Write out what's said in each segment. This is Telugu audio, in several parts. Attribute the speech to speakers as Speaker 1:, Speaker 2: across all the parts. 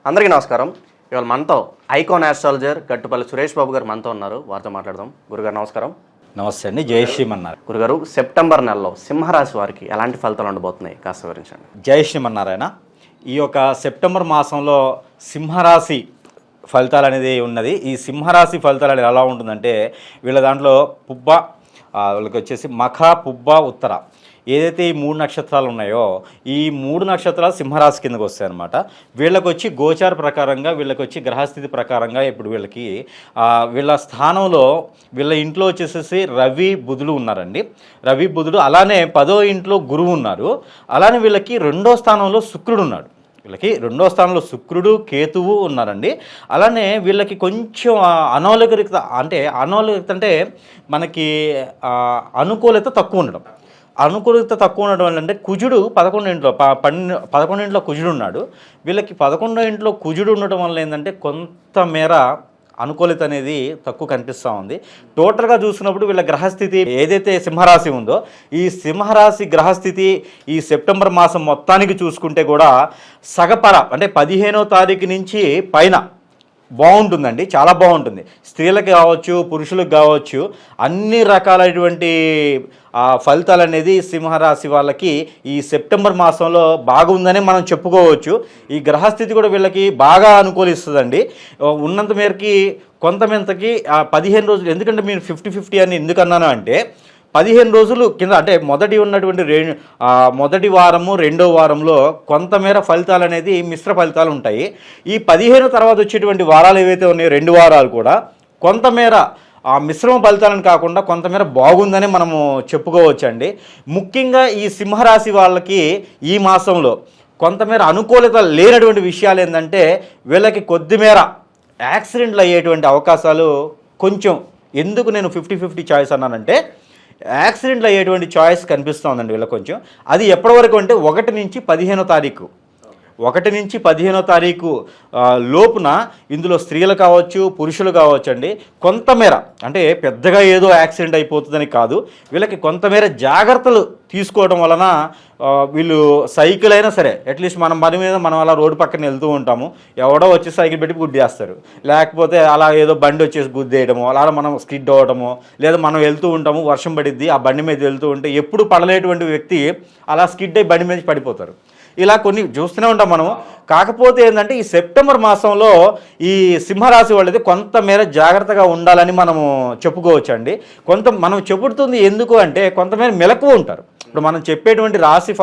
Speaker 1: అందరికీ నమస్కారం. ఇవాళ మనతో ఐకాన్ ఆస్ట్రాలజర్ గట్టుపల్లి సురేష్ బాబు గారు మనతో ఉన్నారు. వారితో మాట్లాడదాం. గురుగారు నమస్కారం.
Speaker 2: నమస్తే అండి. జై శ్రీమన్నారు.
Speaker 1: గురుగారు, సెప్టెంబర్ నెలలో సింహరాశి వారికి ఎలాంటి ఫలితాలు ఉండబోతున్నాయి కాస్త వివరించండి.
Speaker 2: జై శ్రీమన్నారాయణ. ఈ యొక్క సెప్టెంబర్ మాసంలో సింహరాశి ఫలితాలు అనేది ఉన్నది. ఈ సింహరాశి ఫలితాలు అనేది ఎలా ఉంటుందంటే వీళ్ళ దాంట్లో పుబ్బ, వీళ్ళకి వచ్చేసి మఖ, పుబ్బ, ఉత్తర ఏదైతే ఈ 3 నక్షత్రాలు ఉన్నాయో ఈ 3 నక్షత్రాలు సింహరాశి కిందకు వస్తాయి అన్నమాట. వీళ్ళకి వచ్చి గోచార ప్రకారంగా, వీళ్ళకి వచ్చి గ్రహస్థితి ప్రకారంగా ఇప్పుడు వీళ్ళకి వీళ్ళ స్థానంలో వీళ్ళ ఇంట్లో వచ్చేసేసి రవి బుధుడు ఉన్నారండి. రవి బుధుడు, అలానే 10వ ఇంట్లో గురువు ఉన్నారు. అలానే వీళ్ళకి 2వ స్థానంలో శుక్రుడు ఉన్నాడు. వీళ్ళకి 2వ స్థానంలో శుక్రుడు, కేతువు ఉన్నారండి. అలానే వీళ్ళకి కొంచెం అనౌలికత అంటే మనకి అనుకూలత తక్కువ ఉండడం. అనుకూలత తక్కువ ఉండడం వల్ల అంటే కుజుడు 11 ఇంట్లో కుజుడు ఉన్నాడు. వీళ్ళకి 11వ ఇంట్లో కుజుడు ఉండటం వల్ల ఏంటంటే కొంతమేర అనుకూలత అనేది తక్కువ కనిపిస్తూ ఉంది. టోటల్గా చూసినప్పుడు వీళ్ళ గ్రహస్థితి ఏదైతే సింహరాశి ఉందో ఈ సింహరాశి గ్రహస్థితి ఈ సెప్టెంబర్ మాసం మొత్తానికి చూసుకుంటే కూడా సగపర అంటే 15వ తారీఖు నుంచి పైన బాగుంటుందండి. చాలా బాగుంటుంది. స్త్రీలకు కావచ్చు, పురుషులకు కావచ్చు, అన్ని రకాలైనటువంటి ఫలితాలు అనేది సింహరాశి వాళ్ళకి ఈ సెప్టెంబర్ మాసంలో బాగుందని మనం చెప్పుకోవచ్చు. ఈ గ్రహస్థితి కూడా వీళ్ళకి బాగా అనుకూలిస్తుందండి. ఉన్నంత మేరకి కొంతమంతకి 15 రోజులు, ఎందుకంటే మీరు 50-50 అని ఎందుకన్నాను అంటే 15 రోజులు కింద అంటే మొదటి వారము, 2వ వారంలో కొంతమేర ఫలితాలు అనేది మిశ్ర ఫలితాలు ఉంటాయి. ఈ 15 తర్వాత వచ్చేటువంటి వారాలు ఏవైతే ఉన్నాయో 2 వారాలు కూడా కొంతమేర ఆ మిశ్రమ ఫలితాలను కాకుండా కొంతమేర బాగుందని మనము చెప్పుకోవచ్చండి. ముఖ్యంగా ఈ సింహరాశి వాళ్ళకి ఈ మాసంలో కొంతమేర అనుకూలత లేనటువంటి విషయాలు ఏంటంటే వీళ్ళకి కొద్దిమేర యాక్సిడెంట్లు అయ్యేటువంటి అవకాశాలు కొంచెం. ఎందుకు నేను 50-50 చాయిస్ అన్నానంటే యాక్సిడెంట్లు అయ్యేటువంటి చాయిస్ కనిపిస్తూ ఉందండి వీళ్ళకి కొంచెం. అది ఎప్పటి వరకు అంటే 1 నుంచి 15వ తారీఖు, 1 నుంచి 15వ తారీఖు లోపున ఇందులో స్త్రీలు కావచ్చు, పురుషులు కావచ్చు అండి, కొంతమేర అంటే పెద్దగా ఏదో యాక్సిడెంట్ అయిపోతుందని కాదు, వీళ్ళకి కొంతమేర జాగ్రత్తలు తీసుకోవడం వలన వీళ్ళు సైకిల్ అయినా సరే అట్లీస్ట్ మనం అలా రోడ్డు పక్కన వెళ్తూ ఉంటాము, ఎవడో వచ్చి సైకిల్ పెట్టి గుద్దేస్తారు, లేకపోతే అలా ఏదో బండి వచ్చేసి గుద్దేయడము, అలా మనం స్కిడ్ అవ్వడము, లేదా మనం వెళ్తూ ఉంటాము వర్షం పడిద్ది ఆ బండి మీద వెళ్తూ ఉంటే ఎప్పుడు పడలేటువంటి వ్యక్తి అలా స్కిడ్ అయ్యి బండి మీద పడిపోతారు. ఇలా కొన్ని చూస్తూనే ఉంటాం మనము. కాకపోతే ఏంటంటే ఈ సెప్టెంబర్ మాసంలో ఈ సింహరాశి వాళ్ళది కొంతమేర జాగ్రత్తగా ఉండాలని మనము చెప్పుకోవచ్చండి. మనం చెబుతుంది ఎందుకు అంటే కొంతమేర మెలకువ ఉంటారు. ఇప్పుడు మనం చెప్పేటువంటి రాశి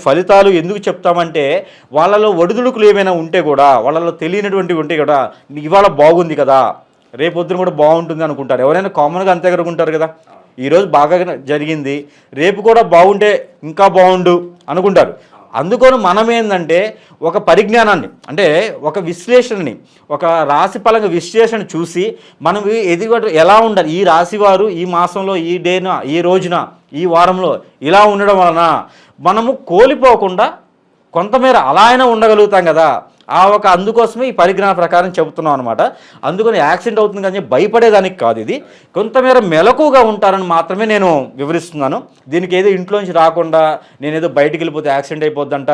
Speaker 2: ఫలితాలు ఎందుకు చెప్తామంటే వాళ్ళలో ఒడిదుడుకులు ఏమైనా ఉంటే కూడా, వాళ్ళలో తెలియనటువంటివి ఉంటే కూడా ఇవాళ బాగుంది కదా రేపొద్దున కూడా బాగుంటుంది అనుకుంటారు. ఎవరైనా కామన్గా అంతే అనుకుంటారు కదా, ఈరోజు బాగా జరిగింది రేపు కూడా బాగుంటే ఇంకా బాగుండు అనుకుంటారు. అందుకని మనం ఏంటంటే ఒక పరిజ్ఞానాన్ని అంటే ఒక విశ్లేషణని, ఒక రాశి పరంగా విశ్లేషణ చూసి మనం ఎదుగుదల ఎలా ఉండాలి, ఈ రాశివారు ఈ మాసంలో ఈ డేన ఈ రోజున ఈ వారంలో ఇలా ఉండడం వలన మనము కోల్పోకుండా కొంతమేర అలా అయినా ఉండగలుగుతాం కదా, అందుకోసమే ఈ పరిజ్ఞాన ప్రకారం చెబుతున్నాం అనమాట. అందుకని యాక్సిడెంట్ అవుతుంది కానీ భయపడేదానికి కాదు, ఇది కొంతమేర మెలకుగా ఉంటారని మాత్రమే నేను వివరిస్తున్నాను. దీనికి ఏదో ఇంట్లోంచి రాకుండా నేనేదో బయటికి వెళ్ళిపోతే యాక్సిడెంట్ అయిపోద్దంట,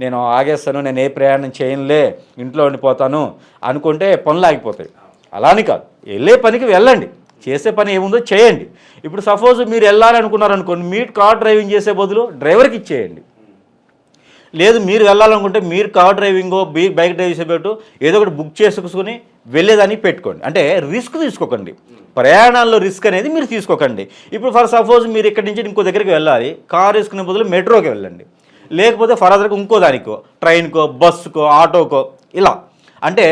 Speaker 2: నేను ఆగేస్తాను, నేను ఏ ప్రయాణం చేయనులే ఇంట్లో ఉండిపోతాను అనుకుంటే పనులు ఆగిపోతాయి. అలాని కాదు, వెళ్ళే పనికి వెళ్ళండి, చేసే పని ఏముందో చేయండి. ఇప్పుడు సపోజ్ మీరు వెళ్ళాలనుకున్నారనుకోండి, మీరు కార్ డ్రైవింగ్ చేసే బదులు డ్రైవర్కి ఇచ్చేయండి. లేదు మీరు వెళ్ళాలనుకుంటే మీరు కార్ డ్రైవింగో బైక్ డ్రైవ్ చేసేటట్టు ఏదో ఒకటి బుక్ చేసుకుని వెళ్ళేదానికి పెట్టుకోండి. అంటే రిస్క్ తీసుకోకండి, ప్రయాణాల్లో రిస్క్ అనేది మీరు తీసుకోకండి. ఇప్పుడు ఫర్ సపోజ్ మీరు ఇక్కడి నుంచి ఇంకో దగ్గరికి వెళ్ళాలి, కార్ వేసుకునే బదులు మెట్రోకి వెళ్ళండి, లేకపోతే ఫర్దర్గా ఇంకో దానికో ట్రైన్కో బస్సుకో ఆటోకో ఇలా. అంటే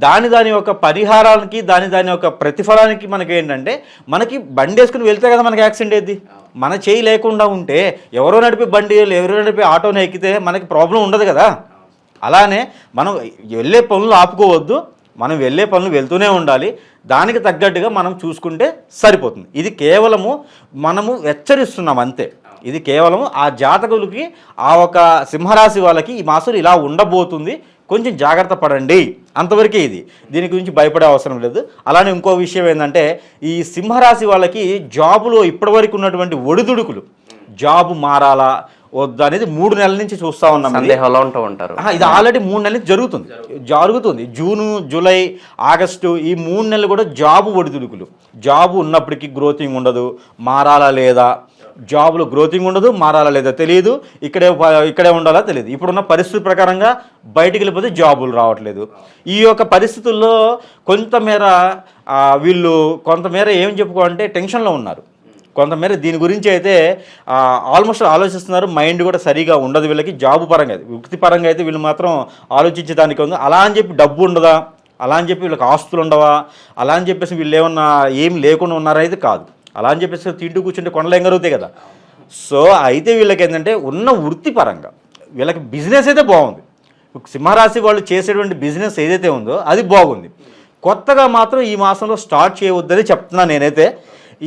Speaker 2: దాని యొక్క పరిహారానికి దాని యొక్క ప్రతిఫలానికి మనకి ఏంటంటే మనకి బండి వేసుకుని వెళ్తే కదా మనకి యాక్సిడెంట్ అయ్యింది. మన చేయి లేకుండా ఉంటే ఎవరో నడిపే బండి ఎవరో నడిపే ఆటోని ఎక్కితే మనకి ప్రాబ్లం ఉండదు కదా. అలానే మనం వెళ్ళే పనులు ఆపుకోవద్దు, మనం వెళ్ళే పనులు వెళ్తూనే ఉండాలి. దానికి తగ్గట్టుగా మనం చూసుకుంటే సరిపోతుంది. ఇది కేవలము మనము హెచ్చరిస్తున్నాం అంతే. ఇది కేవలం ఆ జాతకులకి, ఒక సింహరాశి వాళ్ళకి ఈ మాసం ఇలా ఉండబోతుంది, కొంచెం జాగ్రత్త పడండి అంతవరకే. దీని గురించి భయపడే అవసరం లేదు. అలానే ఇంకో విషయం ఏంటంటే ఈ సింహరాశి వాళ్ళకి జాబులో ఇప్పటివరకు ఉన్నటువంటి ఒడిదుడుకులు, జాబు మారాలా, వద్దా అనేది 3 నెలల నుంచి చూస్తూ ఉన్నాం.
Speaker 1: సందేహంలో ఉంటూ ఉంటారు.
Speaker 2: ఇది ఆల్రెడీ 3 నెలల నుంచి జరుగుతుంది. జూను, జూలై, ఆగస్టు ఈ 3 నెలలు కూడా జాబు ఒడిదుడుకులు. జాబు ఉన్నప్పటికీ గ్రోతింగ్ ఉండదు, మారాలా లేదా, జాబ్లో గ్రోతింగ్ ఉండదు, మారాలా లేదా తెలియదు, ఇక్కడే ఉండాలా తెలియదు. ఇప్పుడున్న పరిస్థితి ప్రకారంగా బయటికి వెళ్ళిపోతే జాబులు రావట్లేదు. ఈ యొక్క పరిస్థితుల్లో కొంతమేర వీళ్ళు కొంతమేర ఏం చెప్పుకోవాలంటే టెన్షన్లో ఉన్నారు. కొంతమేర దీని గురించి అయితే ఆల్మోస్ట్ ఆలోచిస్తున్నారు. మైండ్ కూడా సరిగా ఉండదు వీళ్ళకి. జాబు పరంగా అయితే, వృత్తిపరంగా అయితే వీళ్ళు మాత్రం ఆలోచించేదానికి ఉంది. అలా అని చెప్పి డబ్బు ఉండదా, అలా అని చెప్పి వీళ్ళకి ఆస్తులు ఉండవా, అలా అని చెప్పేసి వీళ్ళు ఏమన్నా ఏం లేకుండా ఉన్నారైతే కాదు. అలా అని చెప్పేసి తింటూ కూర్చుంటే కొండలు ఏం కరుగుతాయి కదా. సో అయితే వీళ్ళకి ఏంటంటే ఉన్న వృత్తిపరంగా వీళ్ళకి బిజినెస్ అయితే బాగుంది. సింహరాశి వాళ్ళు చేసేటువంటి బిజినెస్ ఏదైతే ఉందో అది బాగుంది. కొత్తగా మాత్రం ఈ మాసంలో స్టార్ట్ చేయవద్దని చెప్తున్నాను నేనైతే.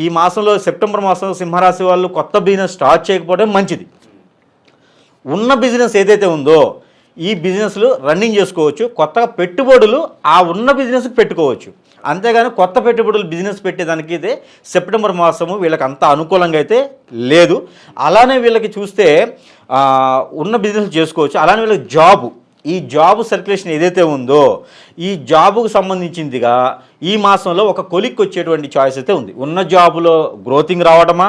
Speaker 2: ఈ మాసంలో సెప్టెంబర్ మాసంలో సింహరాశి వాళ్ళు కొత్త బిజినెస్ స్టార్ట్ చేయకపోవడం మంచిది. ఉన్న బిజినెస్ ఏదైతే ఉందో ఈ బిజినెస్లు రన్నింగ్ చేసుకోవచ్చు. కొత్తగా పెట్టుబడులు ఆ ఉన్న బిజినెస్కి పెట్టుకోవచ్చు. అంతేగాని కొత్త పెట్టుబడులు బిజినెస్ పెట్టేదానికి అయితే సెప్టెంబర్ మాసము వీళ్ళకి అంత అనుకూలంగా అయితే లేదు. అలానే వీళ్ళకి చూస్తే ఉన్న బిజినెస్ చేసుకోవచ్చు. అలానే వీళ్ళకి ఈ జాబు సర్క్యులేషన్ ఏదైతే ఉందో ఈ జాబుకు సంబంధించిందిగా ఈ మాసంలో ఒక కొలిక్కి వచ్చేటువంటి చాయిస్ అయితే ఉంది. ఉన్న జాబులో గ్రోతింగ్ రావడమా,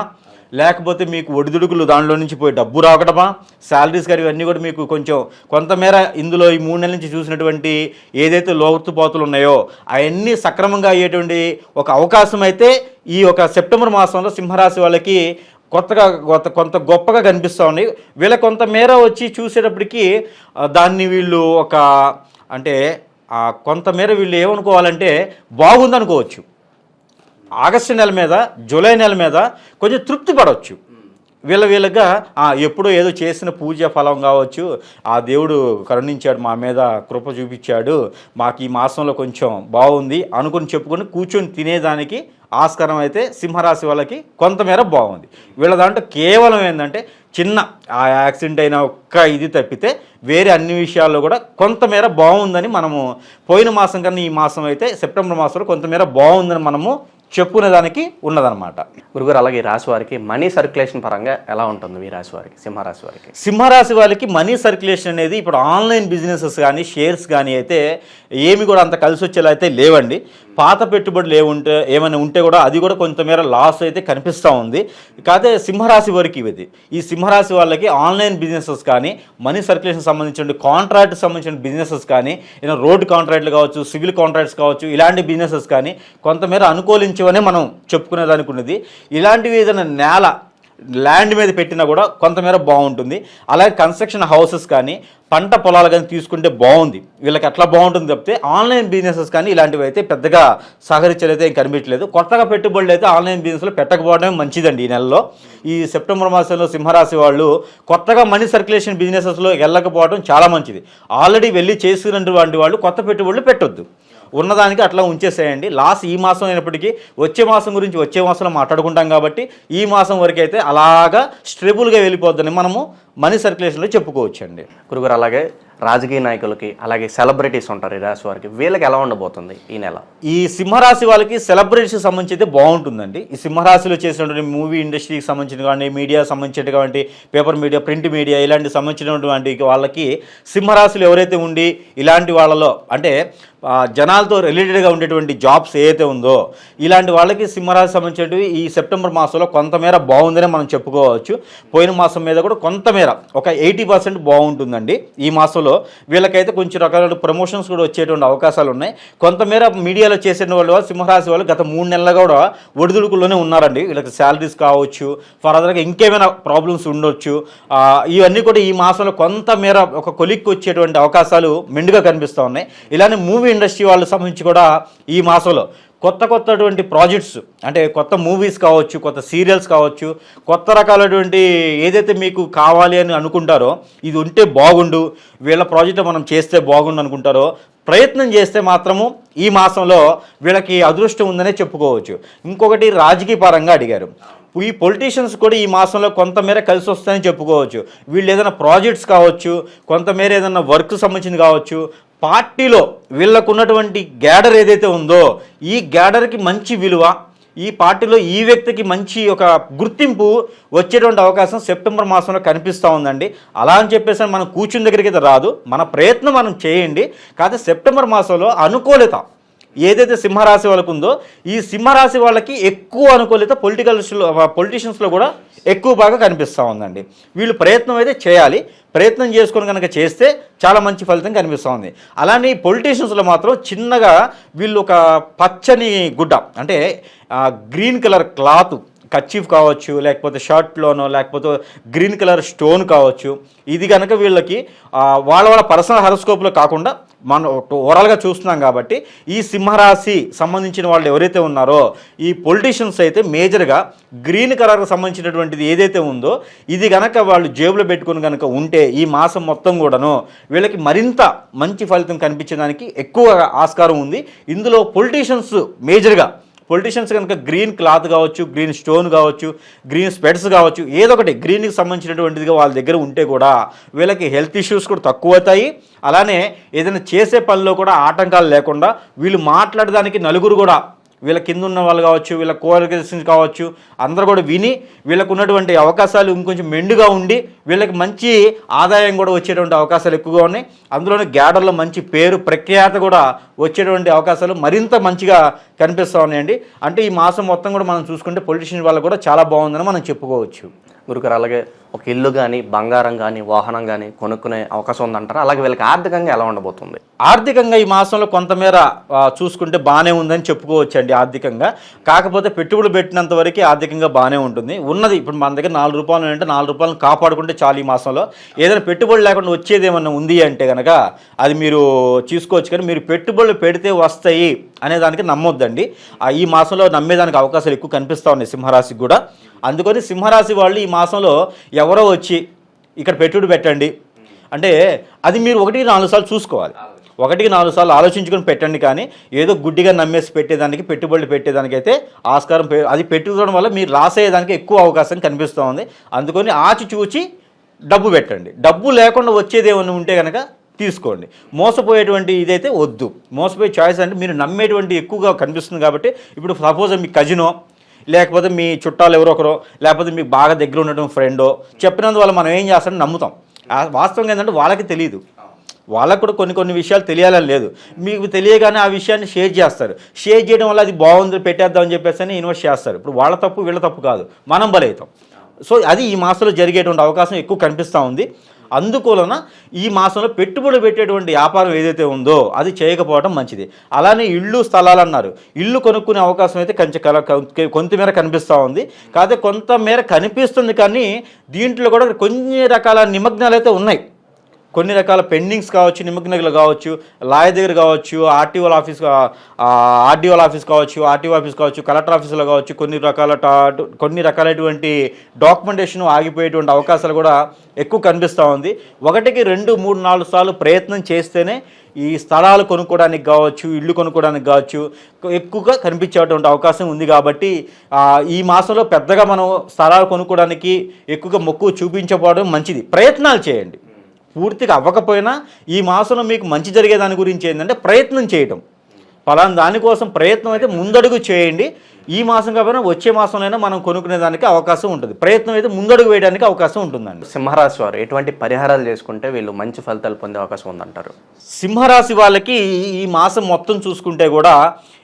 Speaker 2: లేకపోతే మీకు ఒడిదుడుకులు దానిలో నుంచి పోయి డబ్బు రావడమా, శాలరీస్ గారు ఇవన్నీ కూడా మీకు కొంతమేర ఇందులో ఈ 3 నెలల నుంచి చూసినటువంటి ఏదైతే లోతుపాతులు ఉన్నాయో అవన్నీ సక్రమంగా అయ్యేటువంటి ఒక అవకాశం అయితే ఈ ఒక సెప్టెంబర్ మాసంలో సింహరాశి వాళ్ళకి కొంత గొప్పగా కనిపిస్తూ ఉన్నాయి. వీళ్ళ కొంతమేర వచ్చి చూసేటప్పటికి దాన్ని వీళ్ళు కొంతమేర వీళ్ళు ఏమనుకోవాలంటే బాగుందనుకోవచ్చు. ఆగస్టు నెల మీద, జూలై నెల మీద కొంచెం తృప్తి పడవచ్చు. వీళ్ళగా ఎప్పుడో ఏదో చేసిన పూజ ఫలం కావచ్చు, ఆ దేవుడు కరుణించాడు, మా మీద కృప చూపించాడు, మాకు ఈ మాసంలో కొంచెం బాగుంది అనుకుని చెప్పుకొని కూర్చొని తినేదానికి ఆస్కారం అయితే సింహరాశి వాళ్ళకి కొంతమేర బాగుంది. వీళ్ళ దాంట్లో కేవలం ఏంటంటే చిన్న యాక్సిడెంట్ అయిన ఒక్క ఇది తప్పితే వేరే అన్ని విషయాల్లో కూడా కొంతమేర బాగుందని మనము పోయిన మాసం కన్నా ఈ మాసం అయితే సెప్టెంబర్ మాసంలో కొంతమేర బాగుందని మనము చెప్పుకునేదానికి ఉన్నదన్నమాట.
Speaker 1: గురుగారు, అలాగే రాశి వారికి మనీ సర్క్యులేషన్ పరంగా ఎలా ఉంటుంది మీ రాశి వారికి, సింహరాశి వారికి?
Speaker 2: సింహరాశి వారికి మనీ సర్క్యులేషన్ అనేది ఇప్పుడు ఆన్లైన్ బిజినెసెస్ కానీ షేర్స్ కానీ అయితే ఏమి కూడా అంత కలిసి వచ్చేలా అయితే లేవండి. పాత పెట్టుబడులు ఏమైనా ఉంటే కూడా అది కూడా కొంతమేర లాస్ అయితే కనిపిస్తూ ఉంది. కాకపోతే సింహరాశి వారికి ఈ సింహరాశి వాళ్ళకి ఆన్లైన్ బిజినెసెస్ కానీ మనీ సర్క్యులేషన్ సంబంధించిన కాంట్రాక్ట్ సంబంధించిన బిజినెసెస్ కానీ రోడ్డు కాంట్రాక్ట్లు కావచ్చు, సివిల్ కాంట్రాక్ట్స్ కావచ్చు, ఇలాంటి బిజినెసెస్ కానీ కొంతమేర అనుకూలించవనే మనం చెప్పుకునేదానికి ఉన్నది. ఇలాంటివి ఏదైనా ల్యాండ్ మీద పెట్టినా కూడా కొంతమేర బాగుంటుంది. అలాగే కన్స్ట్రక్షన్ హౌసెస్ కానీ పంట పొలాలు కానీ తీసుకుంటే బాగుంది. వీళ్ళకి అట్లా బాగుంటుంది తప్పితే ఆన్లైన్ బిజినెసెస్ కానీ ఇలాంటివి అయితే పెద్దగా సహకరించలేదు, ఏం కనిపించలేదు. కొత్తగా పెట్టుబడులు అయితే ఆన్లైన్ బిజినెస్లో పెట్టకపోవడమే మంచిదండి. ఈ నెలలో ఈ సెప్టెంబర్ మాసంలో సింహరాశి వాళ్ళు కొత్తగా మనీ సర్క్యులేషన్ బిజినెసెస్లో వెళ్ళకపోవడం చాలా మంచిది. ఆల్రెడీ వెళ్ళి చేసినటువంటి వాళ్ళు కొత్త పెట్టుబడులు పెట్టొద్దు. ఉన్నదానికి అట్లా ఉంచేసేయండి. లాస్ట్ ఈ మాసం అయినప్పటికీ వచ్చే మాసం గురించి వచ్చే మాసంలో మాట్లాడుకుంటాం కాబట్టి ఈ మాసం వరకు అయితే అలాగా స్టేబుల్గా వెళ్ళిపోద్దని మనము మనీ సర్క్యులేషన్లో చెప్పుకోవచ్చండి.
Speaker 1: గురుగారు, అలాగే రాజకీయ నాయకులకి అలాగే సెలబ్రిటీస్ ఉంటారు ఈ రాశి వారికి, వీళ్ళకి ఎలా ఉండబోతుంది ఈ నెల?
Speaker 2: ఈ సింహరాశి వాళ్ళకి సెలబ్రిటీస్కి సంబంధించి అయితే బాగుంటుందండి. ఈ సింహరాశిలో చేసినటువంటి మూవీ ఇండస్ట్రీకి సంబంధించిన కానీ, మీడియా సంబంధించినటువంటి పేపర్ మీడియా, ప్రింట్ మీడియా ఇలాంటి సంబంధించినటువంటి వాళ్ళకి సింహరాశులు ఎవరైతే ఉండి ఇలాంటి వాళ్ళలో జనాలతో రిలేటెడ్గా ఉండేటువంటి జాబ్స్ ఏదైతే ఉందో ఇలాంటి వాళ్ళకి సింహరాశి సంబంధించినవి ఈ సెప్టెంబర్ మాసంలో కొంతమేర బాగుందని మనం చెప్పుకోవచ్చు. పోయిన మాసం మీద కూడా కొంతమేర ఒక 80% బాగుంటుందండి. ఈ మాసంలో వీళ్ళకైతే కొంచెం రకాల ప్రమోషన్స్ కూడా వచ్చేటువంటి అవకాశాలు ఉన్నాయి. కొంతమేర మీడియాలో చేసిన వాళ్ళు సింహరాశి వాళ్ళు గత 3 నెలలుగా కూడా ఒడిదుడుకుల్లోనే ఉన్నారండి. వీళ్ళకి శాలరీస్ కావచ్చు, ఫర్దర్గా ఇంకేమైనా ప్రాబ్లమ్స్ ఉండొచ్చు. ఇవన్నీ కూడా ఈ మాసంలో కొంతమేర ఒక కొలిక్కి వచ్చేటువంటి అవకాశాలు మెండుగా కనిపిస్తూ ఉన్నాయి. ఇలానే మూవీ ఇండస్ట్రీ వాళ్ళకి సంబంధించి కూడా ఈ మాసంలో కొత్తటువంటి ప్రాజెక్ట్స్ అంటే కొత్త మూవీస్ కావచ్చు, కొత్త సీరియల్స్ కావచ్చు, కొత్త రకాలటువంటి ఏదైతే మీకు కావాలి అని అనుకుంటారో ఇది ఉంటే బాగుండు, వీళ్ళ ప్రాజెక్ట్ మనం చేస్తే బాగుండు అనుకుంటారో ప్రయత్నం చేస్తే మాత్రము ఈ మాసంలో వీళ్ళకి అదృష్టం ఉందనే చెప్పుకోవచ్చు. ఇంకొకటి రాజకీయ పరంగా అడిగారు. ఈ పొలిటీషియన్స్ కూడా ఈ మాసంలో కొంతమేర కలిసి వస్తాయని చెప్పుకోవచ్చు. వీళ్ళు ఏదైనా ప్రాజెక్ట్స్ కావచ్చు, కొంతమేర ఏదైనా వర్క్ సంబంధించింది కావచ్చు, పార్టీలో వీళ్ళకు ఉన్నటువంటి గ్యాడర్ ఏదైతే ఉందో ఈ గ్యాడర్కి మంచి విలువ, ఈ పార్టీలో ఈ వ్యక్తికి మంచి ఒక గుర్తింపు వచ్చేటువంటి అవకాశం సెప్టెంబర్ మాసంలో కనిపిస్తూ ఉందండి. అలా అని చెప్పేసి మనం కూర్చుని దగ్గరికి అయితే రాదు, మన ప్రయత్నం మనం చేయండి. కాకపోతే సెప్టెంబర్ మాసంలో అనుకూలత ఏదైతే సింహరాశి వాళ్ళకు ఉందో ఈ సింహరాశి వాళ్ళకి ఎక్కువ అనుకూలత పొలిటీషియన్స్లో కూడా ఎక్కువ బాగా కనిపిస్తూ ఉందండి. వీళ్ళు ప్రయత్నం అయితే చేయాలి, ప్రయత్నం చేసుకొని కనుక చేస్తే చాలా మంచి ఫలితం కనిపిస్తూ ఉంది. అలానే పొలిటీషియన్స్లో మాత్రం చిన్నగా వీళ్ళు ఒక పచ్చని గుడ్డ అంటే గ్రీన్ కలర్ క్లాత్ కర్చీఫ్ కావచ్చు, లేకపోతే షర్ట్లోనో లేకపోతే గ్రీన్ కలర్ స్టోన్ కావచ్చు, ఇది కనుక వీళ్ళకి వాళ్ళ పర్సనల్ హెరోస్కోప్లో కాకుండా మనం ఓవరాల్గా చూస్తున్నాం కాబట్టి ఈ సింహరాశి సంబంధించిన వాళ్ళు ఎవరైతే ఉన్నారో ఈ పొలిటీషియన్స్ అయితే మేజర్గా గ్రీన్ కలర్కి సంబంధించినటువంటిది ఏదైతే ఉందో ఇది కనుక వాళ్ళు జేబులో పెట్టుకుని కనుక ఉంటే ఈ మాసం మొత్తం కూడాను వీళ్ళకి మరింత మంచి ఫలితం కనిపించడానికి ఎక్కువ ఆస్కారం ఉంది. ఇందులో పొలిటీషియన్స్ కనుక గ్రీన్ క్లాత్ కావచ్చు, గ్రీన్ స్టోన్ కావచ్చు, గ్రీన్ స్పెడ్స్ కావచ్చు, ఏదో ఒకటి గ్రీన్కి సంబంధించినటువంటిదిగా వాళ్ళ దగ్గర ఉంటే కూడా వీళ్ళకి హెల్త్ ఇష్యూస్ కూడా తక్కువ అవుతాయి. అలానే ఏదైనా చేసే పనిలో కూడా ఆటంకాలు లేకుండా వీళ్ళు మాట్లాడడానికి నలుగురు కూడా వీళ్ళ కింద ఉన్న వాళ్ళు కావచ్చు, వీళ్ళ కోఆర్గనైజేషన్ కావచ్చు, అందరూ కూడా విని వీళ్ళకు ఉన్నటువంటి అవకాశాలు ఇంకొంచెం మెండుగా ఉండి వీళ్ళకి మంచి ఆదాయం కూడా వచ్చేటువంటి అవకాశాలు ఎక్కువగా ఉన్నాయి. అందులోనే గ్యాడర్లో మంచి పేరు ప్రఖ్యాత కూడా వచ్చేటువంటి అవకాశాలు మరింత మంచిగా కనిపిస్తూ ఉన్నాయండి. అంటే ఈ మాసం మొత్తం కూడా మనం చూసుకుంటే పొలిటీషియన్ వాళ్ళకు కూడా చాలా బాగుందని మనం చెప్పుకోవచ్చు.
Speaker 1: గురుగారు, అలాగే ఒక ఇల్లు కానీ బంగారం కానీ వాహనం కానీ కొనుక్కునే అవకాశం ఉందంటారా? అలాగే వీళ్ళకి ఆర్థికంగా ఎలా ఉండబోతుంది?
Speaker 2: ఆర్థికంగా ఈ మాసంలో కొంతమేర చూసుకుంటే బాగానే ఉందని చెప్పుకోవచ్చండి ఆర్థికంగా. కాకపోతే పెట్టుబడులు పెట్టినంత వరకు ఆర్థికంగా బాగానే ఉంటుంది. ఉన్నది ఇప్పుడు మన దగ్గర 4 రూపాయలు అంటే 4 రూపాయలను కాపాడుకుంటే చాలు. ఈ మాసంలో ఏదైనా పెట్టుబడి లేకుండా వచ్చేది ఏమన్నా ఉంది అంటే కనుక అది మీరు చూసుకోవచ్చు. కానీ మీరు పెట్టుబడులు పెడితే వస్తాయి అనే దానికి నమ్మొద్దండి. ఈ మాసంలో నమ్మేదానికి అవకాశాలు ఎక్కువ కనిపిస్తూ ఉన్నాయి సింహరాశికి కూడా. అందుకని సింహరాశి వాళ్ళు ఈ మాసంలో ఎవరో వచ్చి ఇక్కడ పెట్టుబడి పెట్టండి అంటే అది మీరు 1-4 సార్లు చూసుకోవాలి. 1-4 సార్లు ఆలోచించుకొని పెట్టండి. కానీ ఏదో గుడ్డిగా నమ్మేసి పెట్టేదానికి, పెట్టుబడులు పెట్టేదానికైతే ఆస్కారం అది పెట్టుకోవడం వల్ల మీరు లాస్ అయ్యేదానికి ఎక్కువ అవకాశం కనిపిస్తూ ఉంది. అందుకని ఆచిచూచి డబ్బు పెట్టండి. డబ్బు లేకుండా వచ్చేది ఏమైనా ఉంటే కనుక తీసుకోండి. మోసపోయేటువంటి ఇదైతే వద్దు. మోసపోయే చాయిస్ అంటే మీరు నమ్మేటువంటి ఎక్కువగా కనిపిస్తుంది కాబట్టి ఇప్పుడు సపోజ్ మీ కజినో లేకపోతే మీ చుట్టాలు ఎవరో ఒకరో లేకపోతే మీకు బాగా దగ్గర ఉండటం ఫ్రెండో చెప్పినందువల్ల మనం ఏం చేస్తామని నమ్ముతాం. వాస్తవంగా ఏంటంటే వాళ్ళకి తెలియదు, వాళ్ళకు కూడా కొన్ని విషయాలు తెలియాలని లేదు. మీకు తెలియగానే ఆ విషయాన్ని షేర్ చేస్తారు. షేర్ చేయడం వల్ల అది బాగుంది పెట్టేద్దామని చెప్పేసి అని ఇన్వెస్ట్ చేస్తారు. ఇప్పుడు వాళ్ళ తప్పు వీళ్ళ తప్పు కాదు, మనం బలవుతాం. సో అది ఈ మాసంలో జరిగేటువంటి అవకాశం ఎక్కువ కనిపిస్తూ ఉంది. అందువలన ఈ మాసంలో పెట్టుబడి పెట్టేటువంటి వ్యాపారం ఏదైతే ఉందో అది చేయకపోవడం మంచిది. అలానే ఇళ్ళు స్థలాలు అన్నారు, ఇల్లు కొనుక్కునే అవకాశం అయితే కొంతమేర కనిపిస్తూ ఉంది. కాకపోతే కొంతమేర కనిపిస్తుంది కానీ దీంట్లో కూడా కొన్ని రకాల నిమగ్నాలు అయితే ఉన్నాయి. కొన్ని రకాల పెండింగ్స్ కావచ్చు, నిమగ్నాలు కావచ్చు, లాయర్ దగ్గర కావచ్చు, ఆర్డీఓ ఆఫీస్ కావచ్చు, ఆర్టీఓ ఆఫీస్ కావచ్చు, కలెక్టర్ ఆఫీసులో కావచ్చు, కొన్ని రకాలైనటువంటి డాక్యుమెంటేషన్ ఆగిపోయేటువంటి అవకాశాలు కూడా ఎక్కువ కనిపిస్తూ ఉంది. 1, 2, 3, 4 సార్లు ప్రయత్నం చేస్తేనే ఈ స్థలాలు కొనుక్కోవడానికి కావచ్చు, ఇల్లు కొనుక్కోవడానికి కావచ్చు ఎక్కువగా కనిపించేటువంటి అవకాశం ఉంది. కాబట్టి ఈ మాసంలో పెద్దగా మనం స్థలాలు కొనుక్కోవడానికి ఎక్కువగా మొక్కు చూపించకపోవడం మంచిది. ప్రయత్నాలు చేయండి. పూర్తిగా అవ్వకపోయినా ఈ మాసంలో మీకు మంచి జరిగే దాని గురించి ఏంటంటే ప్రయత్నం చేయటం. ఫలానా దానికోసం ప్రయత్నం అయితే ముందడుగు చేయండి. ఈ మాసం కాకపోయినా వచ్చే మాసంలోనే మనం కొనుక్కునే దానికి అవకాశం ఉంటుంది. ప్రయత్నం అయితే ముందడుగు వేయడానికి అవకాశం ఉంటుందండి.
Speaker 1: సింహరాశి వారు ఎటువంటి పరిహారాలు చేసుకుంటే వీళ్ళు మంచి ఫలితాలు పొందే అవకాశం ఉందంటారు?
Speaker 2: సింహరాశి వాళ్ళకి ఈ మాసం మొత్తం చూసుకుంటే కూడా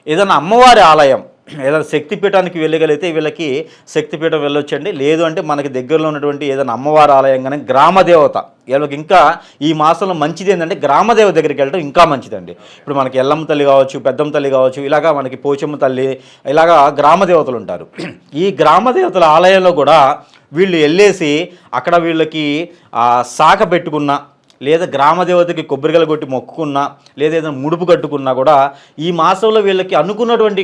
Speaker 2: ఏదైనా అమ్మవారి ఆలయం, ఏదైనా శక్తిపీఠానికి వెళ్ళగలిగితే వీళ్ళకి శక్తిపీఠం వెళ్ళొచ్చండి. లేదు అంటే మనకి దగ్గరలో ఉన్నటువంటి ఏదైనా అమ్మవారి ఆలయం కానీ గ్రామదేవత వీళ్ళకి ఇంకా ఈ మాసంలో మంచిది ఏంటంటే గ్రామదేవ దగ్గరికి వెళ్ళడం ఇంకా మంచిదండి. ఇప్పుడు మనకి ఎల్లమ్మ తల్లి కావచ్చు, పెద్దమ్మ తల్లి కావచ్చు, ఇలాగా మనకి పోచమ్మ తల్లి, ఇలాగా గ్రామదేవతలు ఉంటారు. ఈ గ్రామదేవతల ఆలయంలో కూడా వీళ్ళు వెళ్ళేసి అక్కడ వీళ్ళకి శాఖ పెట్టుకున్న లేదా గ్రామదేవతకి కొబ్బరికాయలు కొట్టి మొక్కుకున్నా లేదా ఏదైనా ముడుపు కట్టుకున్నా కూడా ఈ మాసంలో వీళ్ళకి అనుకున్నటువంటి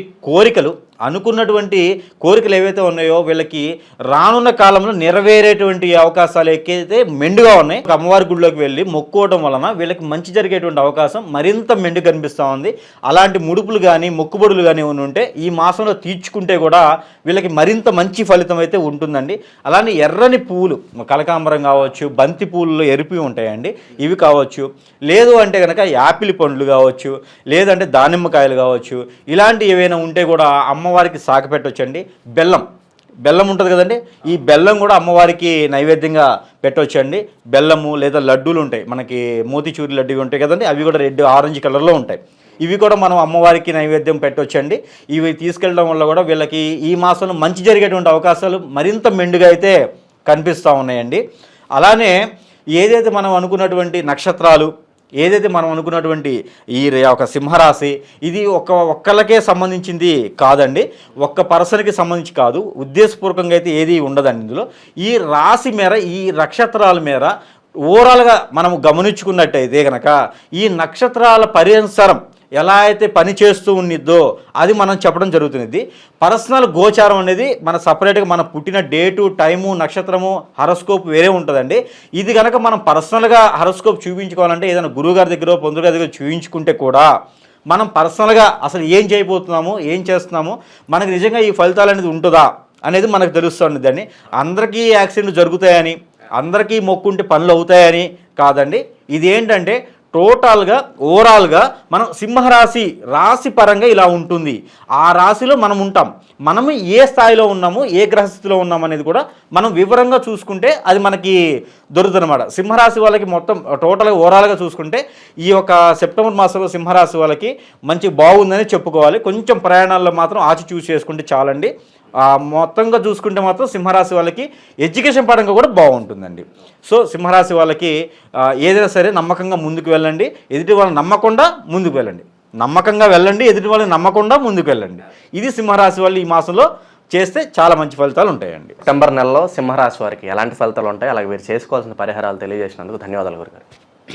Speaker 2: కోరికలు ఏవైతే ఉన్నాయో వీళ్ళకి రానున్న కాలంలో నెరవేరేటువంటి అవకాశాలు ఎక్కడైతే మెండుగా ఉన్నాయి. అమ్మవారి గుడిలోకి వెళ్ళి మొక్కుకోవడం వలన వీళ్ళకి మంచి జరిగేటువంటి అవకాశం మరింత మెండు కనిపిస్తూ ఉంది. అలాంటి ముడుపులు కానీ మొక్కుబడులు కానీ ఉంటే ఈ మాసంలో తీర్చుకుంటే కూడా వీళ్ళకి మరింత మంచి ఫలితం అయితే ఉంటుందండి. అలానే ఎర్రని పువ్వులు, కనకాంబరం కావచ్చు, బంతి పువ్వుల్లో ఎరిపి ఉంటాయండి, ఇవి కావచ్చు. లేదు అంటే కనుక యాపిల్ పండ్లు కావచ్చు, లేదంటే దానిమ్మకాయలు కావచ్చు, ఇలాంటి ఏవైనా ఉంటే కూడా అమ్మ అమ్మవారికి సాక పెట్టొచ్చండి. బెల్లం ఉంటుంది కదండి, ఈ బెల్లం కూడా అమ్మవారికి నైవేద్యంగా పెట్టొచ్చండి. బెల్లము లేదా లడ్డూలు ఉంటాయి, మనకి మోతిచూరి లడ్డూలు ఉంటాయి కదండి, అవి కూడా రెడ్ ఆరెంజ్ కలర్లో ఉంటాయి. ఇవి కూడా మనం అమ్మవారికి నైవేద్యం పెట్టొచ్చండి. ఇవి తీసుకెళ్ళడం వల్ల కూడా వీళ్ళకి ఈ మాసంలో మంచి జరిగేటువంటి అవకాశాలు మరింత మెండుగా అయితే కనిపిస్తూ ఉన్నాయండి. అలానే ఏదైతే మనం అనుకున్నటువంటి నక్షత్రాలు, ఏదైతే మనం అనుకున్నటువంటి ఈ ఒక సింహరాశి, ఇది ఒక్కళ్ళకే సంబంధించింది కాదండి, ఒక్క పర్సన్కి సంబంధించి కాదు, ఉద్దేశపూర్వకంగా అయితే ఏది ఉండదండి ఇందులో. ఈ రాశి మేర, ఈ నక్షత్రాల మేర ఓవరాల్గా మనం గమనించుకున్నట్టయితే కనుక ఈ నక్షత్రాల పరిసరం ఎలా అయితే పని చేస్తూ ఉన్నదో అది మనం చెప్పడం జరుగుతుంది. పర్సనల్ గోచారం అనేది మన సపరేట్గా మన పుట్టిన డేటు, టైము, నక్షత్రము, హరోస్కోప్ వేరే ఉంటుందండి. ఇది కనుక మనం పర్సనల్గా హరోస్కోప్ చూపించుకోవాలంటే ఏదైనా గురువుగారి దగ్గర, పొందుగారి దగ్గర చూపించుకుంటే కూడా మనం పర్సనల్గా అసలు ఏం చేయబోతున్నాము, ఏం చేస్తున్నాము, మనకు నిజంగా ఈ ఫలితాలు అనేది ఉంటుందా అనేది మనకు తెలుస్తుందండి. అందరికీ యాక్సిడెంట్లు జరుగుతాయని, అందరికీ మొక్కుంటే పనులు అవుతాయని కాదండి. ఇది ఏంటంటే టోటల్గా ఓవరాల్గా మనం సింహరాశి రాశి పరంగా ఇలా ఉంటుంది, ఆ రాశిలో మనం ఉంటాం, మనము ఏ స్థాయిలో ఉన్నాము, ఏ గ్రహస్థితిలో ఉన్నాము అనేది కూడా మనం వివరంగా చూసుకుంటే అది మనకి దొరుకుతుంది అనమాట. సింహరాశి వాళ్ళకి మొత్తం టోటల్గా ఓవరాల్గా చూసుకుంటే ఈ యొక్క సెప్టెంబర్ మాసంలో సింహరాశి వాళ్ళకి మంచి బాగుందని చెప్పుకోవాలి. కొంచెం ప్రయాణాల్లో మాత్రం ఆచి చూసి చేసుకుంటే చాలండి. మొత్తంగా చూసుకుంటే మాత్రం సింహరాశి వాళ్ళకి ఎడ్యుకేషన్ పరంగా కూడా బాగుంటుందండి. సో సింహరాశి వాళ్ళకి ఏదైనా సరే నమ్మకంగా ముందుకు వెళ్ళండి, ఎదుటి వాళ్ళని నమ్మకుండా ముందుకు వెళ్ళండి. నమ్మకంగా వెళ్ళండి, ఎదుటి వాళ్ళని నమ్మకుండా ముందుకు వెళ్ళండి. ఇది సింహరాశి వాళ్ళు ఈ మాసంలో చేస్తే చాలా మంచి ఫలితాలు ఉంటాయండి.
Speaker 1: సెప్టెంబర్ నెలలో సింహరాశి వారికి ఎలాంటి ఫలితాలు ఉంటాయి, అలాగే మీరు చేసుకోవాల్సిన పరిహారాలు తెలియజేసినందుకు ధన్యవాదాలు గురుగారు.